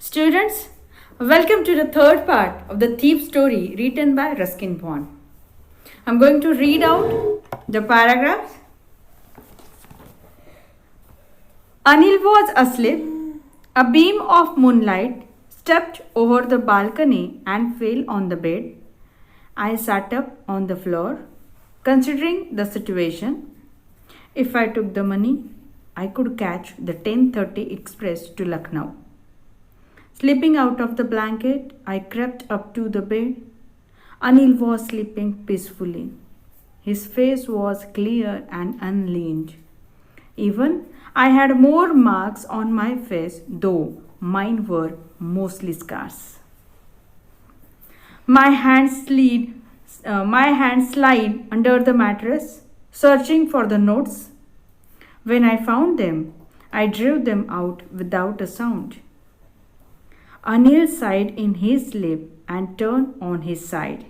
Students, welcome to the third part of the thief story written by Ruskin Bond. I'm going to read out the paragraphs. Anil was asleep. A beam of moonlight stepped over the balcony and fell on the bed. I sat up on the floor, considering the situation. If I took the money, I could catch the 10:30 express to Lucknow. Slipping out of the blanket, I crept up to the bed. Anil was sleeping peacefully. His face was clear and unleaned. Even I had more marks on my face, though mine were mostly scars. My hands slid under the mattress, searching for the notes. When I found them, I drew them out without a sound. Anil sighed in his sleep and turned on his side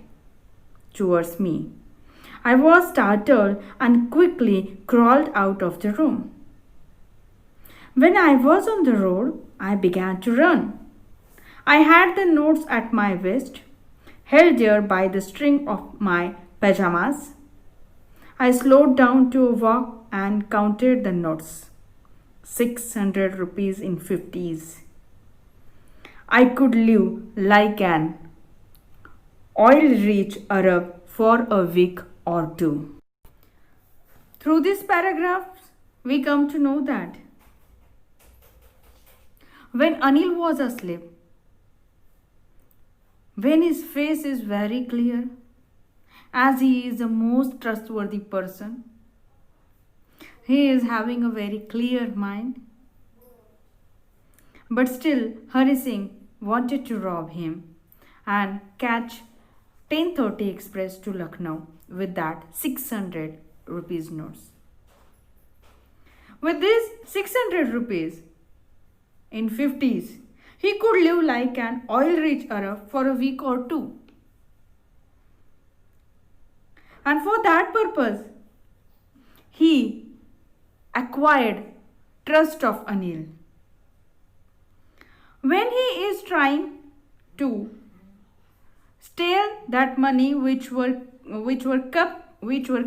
towards me. I was startled and quickly crawled out of the room. When I was on the road, I began to run. I had the notes at my waist, held there by the string of my pajamas. I slowed down to a walk and counted the notes. 600 rupees in 50s. I could live like an oil-rich Arab for a week or two. Through this paragraph, we come to know that when Anil was asleep, when his face is very clear, as he is the most trustworthy person, he is having a very clear mind, but still Hari Singh wanted to rob him and catch 10:30 express to Lucknow with that 600 rupees notes. With this 600 rupees in 50s, he could live like an oil-rich Arab for a week or two. And for that purpose, he acquired trust of Anil. When he is trying to steal that money which were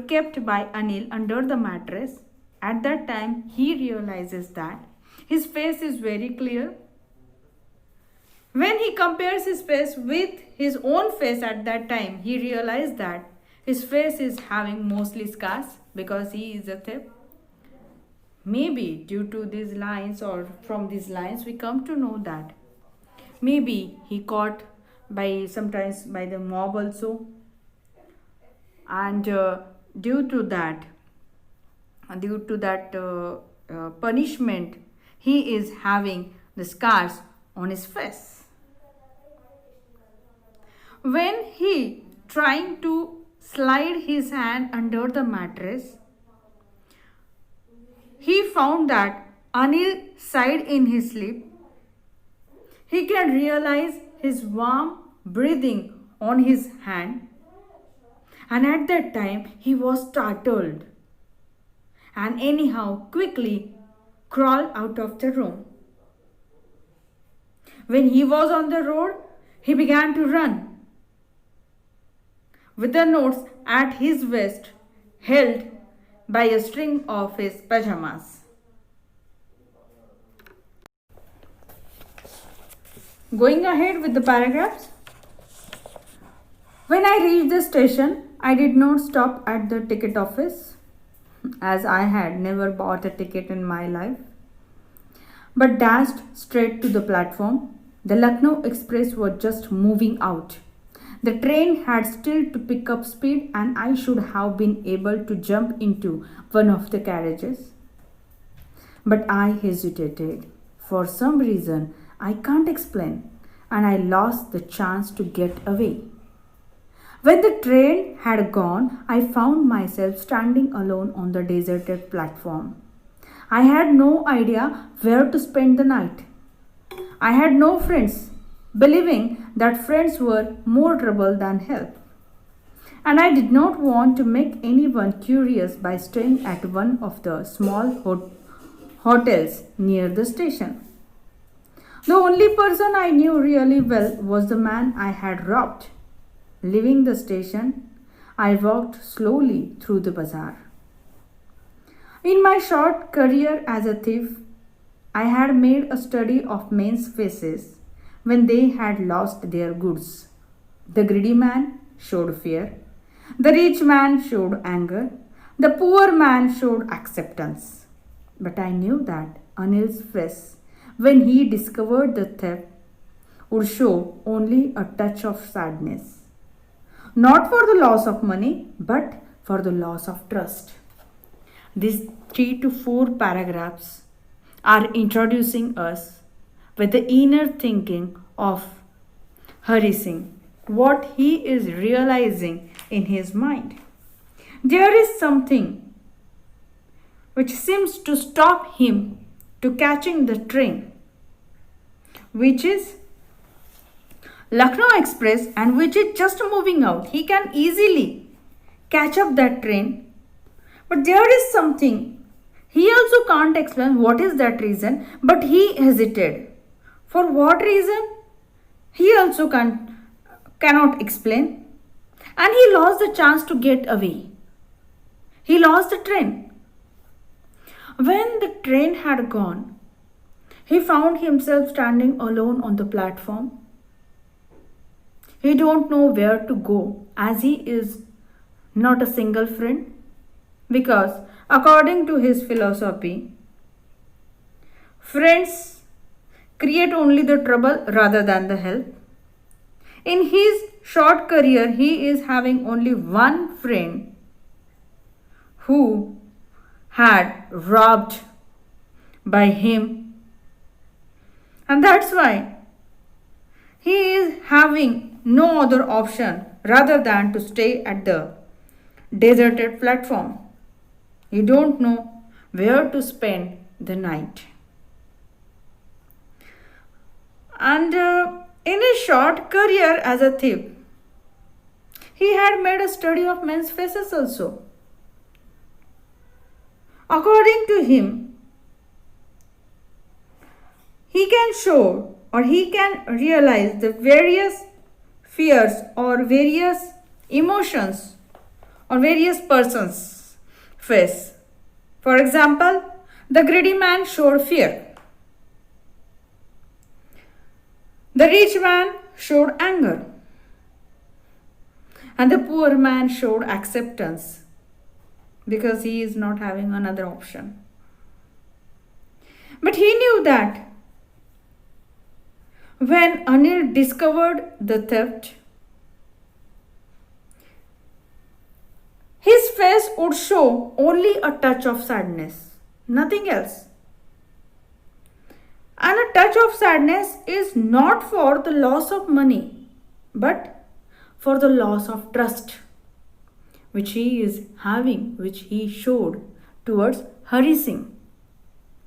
kept by Anil under the mattress, at that time he realizes that his face is very clear. When he compares his face with his own face at that time, he realized that his face is having mostly scars because he is a thief. Maybe due to these lines or from these lines we come to know that maybe he caught sometimes by the mob also, and due to that punishment he is having the scars on his face. When he trying to slide his hand under the mattress, he found that Anil sighed in his sleep. He can realize his warm breathing on his hand, and at that time he was startled and anyhow quickly crawled out of the room. When he was on the road, he began to run with the notes at his waist held by a string of his pajamas. Going ahead with the paragraphs. When I reached the station, I did not stop at the ticket office, as I had never bought a ticket in my life, but dashed straight to the platform. The Lucknow Express was just moving out. The train had still to pick up speed, and I should have been able to jump into one of the carriages. But I hesitated. For some reason I can't explain, and I lost the chance to get away. When the train had gone, I found myself standing alone on the deserted platform. I had no idea where to spend the night. I had no friends, believing that friends were more trouble than help. And I did not want to make anyone curious by staying at one of the small hotels near the station. The only person I knew really well was the man I had robbed. Leaving the station, I walked slowly through the bazaar. In my short career as a thief, I had made a study of men's faces when they had lost their goods. The greedy man showed fear, the rich man showed anger, the poor man showed acceptance. But I knew that Anil's face, when he discovered the theft, would show only a touch of sadness. Not for the loss of money, but for the loss of trust. These 3 to 4 paragraphs are introducing us with the inner thinking of Hari Singh, what he is realizing in his mind. There is something which seems to stop him to catching the train, which is Lucknow Express, and which is just moving out. He can easily catch up that train, but there is something. He also can't explain what is that reason, but he hesitated. For what reason? He also cannot explain. And he lost the chance to get away. He lost the train. When the train had gone, he found himself standing alone on the platform. He don't know where to go as he is not a single friend, because according to his philosophy, friends create only the trouble rather than the help. In his short career, he is having only one friend who had robbed by him, and that's why he is having no other option rather than to stay at the deserted platform. He don't know where to spend the night. And in his short career as a thief, he had made a study of men's faces also. According to him, he can show or he can realize the various fears or various emotions or various persons face. For example, the greedy man showed fear. The rich man showed anger. And the poor man showed acceptance because he is not having another option. But he knew that when Anil discovered the theft, his face would show only a touch of sadness, nothing else. And a touch of sadness is not for the loss of money, but for the loss of trust, which he is having, which he showed towards Hari Singh.